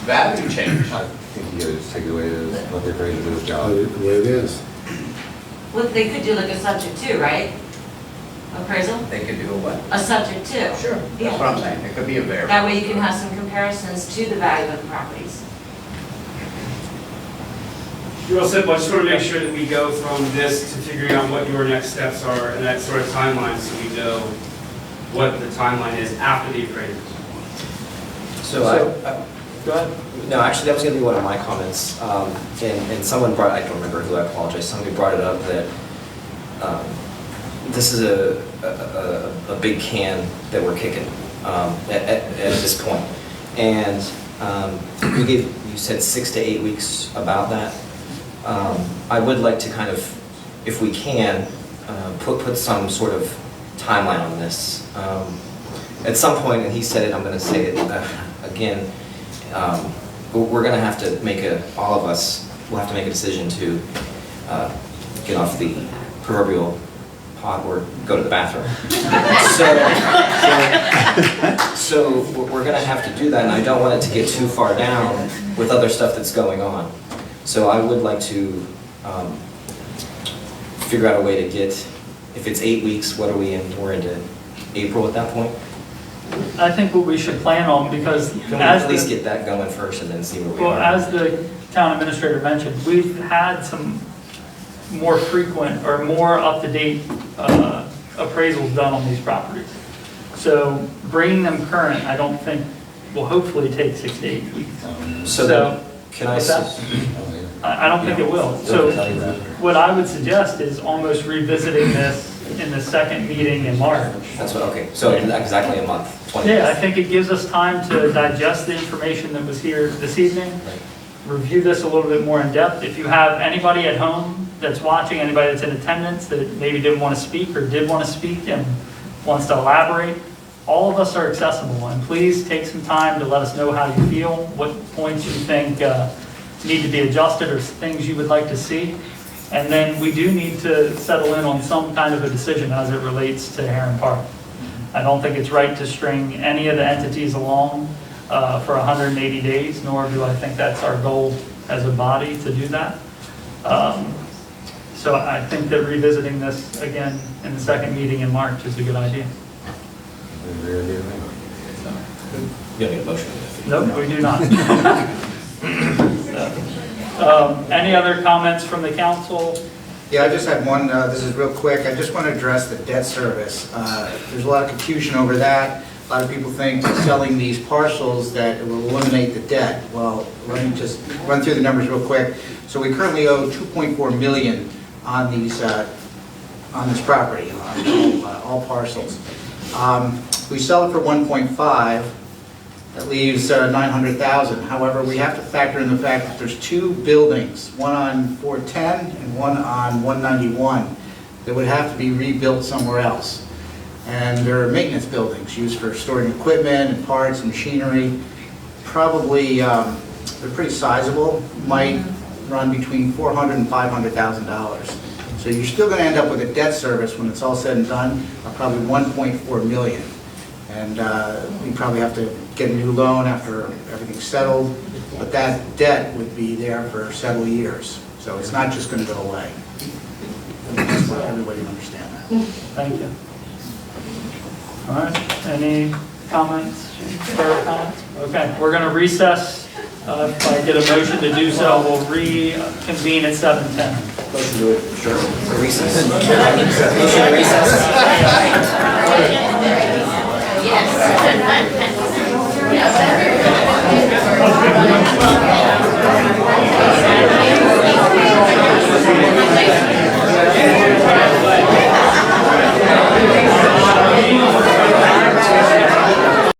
value change? I think you gotta just take it the way it is, let the appraiser do his job. The way it is. Well, they could do like a subject to, right? Appraisal? They could do a what? A subject to. Sure, that's what I'm saying. It could be a variable. That way you can have some comparisons to the value of the properties. Real simple, I just want to make sure that we go from this to figuring out what your next steps are and that sort of timeline, so we know what the timeline is after the appraisals. So Go ahead. no, actually, that was going to be one of my comments. And someone brought, I don't remember who, I apologize, somebody brought it up that this is a big can that we're kicking at this point. And you said 6 to 8 weeks about that. I would like to kind of, if we can, put some sort of timeline on this. At some point, and he said it, I'm going to say it again, we're going to have to all of us will have to make a decision to get off the proverbial pot or go to the bathroom. So we're going to have to do that, and I don't want it to get too far down with other stuff that's going on. So I would like to figure out a way to get, if it's 8 weeks, what are we in? We're into April at that point? I think what we should plan on, because Can we at least get that going first and then see where we well, are? as the town administrator mentioned, we've had some more frequent or more up-to-date appraisals done on these properties. So bringing them current, I don't think will hopefully take 6 to 8 weeks. So then, can I what's say? that? I don't think it will. So what I would suggest is almost revisiting this in the second meeting in March. That's what, okay, so exactly a month, 20 days. Yeah, I think it gives us time to digest the information that was here this evening, review this a little bit more in depth. If you have anybody at home that's watching, anybody that's in attendance that maybe didn't want to speak or did want to speak and wants to elaborate, all of us are accessible. And please take some time to let us know how you feel, what points you think need to be adjusted or things you would like to see. And then we do need to settle in on some kind of a decision as it relates to Heron Park. I don't think it's right to string any of the entities along for 180 days, nor do I think that's our goal as a body to do that. So I think that revisiting this again in the second meeting in March is a good idea. You don't need a motion. Nope, we do not. Any other comments from the council? Yeah, I just had one, this is real quick. I just want to address the debt service. There's a lot of confusion over that. A lot of people think selling these parcels that it will eliminate the debt. Well, let me just run through the numbers real quick. So we currently owe $2.4 million on these, on this property, on all parcels. We sell it for 1.5. That leaves 900,000. However, we have to factor in the fact that there's two buildings, one on 410 and one on 191, that would have to be rebuilt somewhere else. And they're maintenance buildings used for storing equipment and parts and machinery. Probably, they're pretty sizable, might run between $400,000 and $500,000. So you're still going to end up with a debt service when it's all said and done of probably $1.4 million. And we probably have to get a new loan after everything's settled, but that debt would be there for several years. So it's not just going to go away. I just want everybody to understand that. Thank you. All right, any comments, further comments? Okay, we're going to recess. If I get a motion to do so, we'll reconvene at 7:10. Motion to it, sure. Recess. Motion to recess.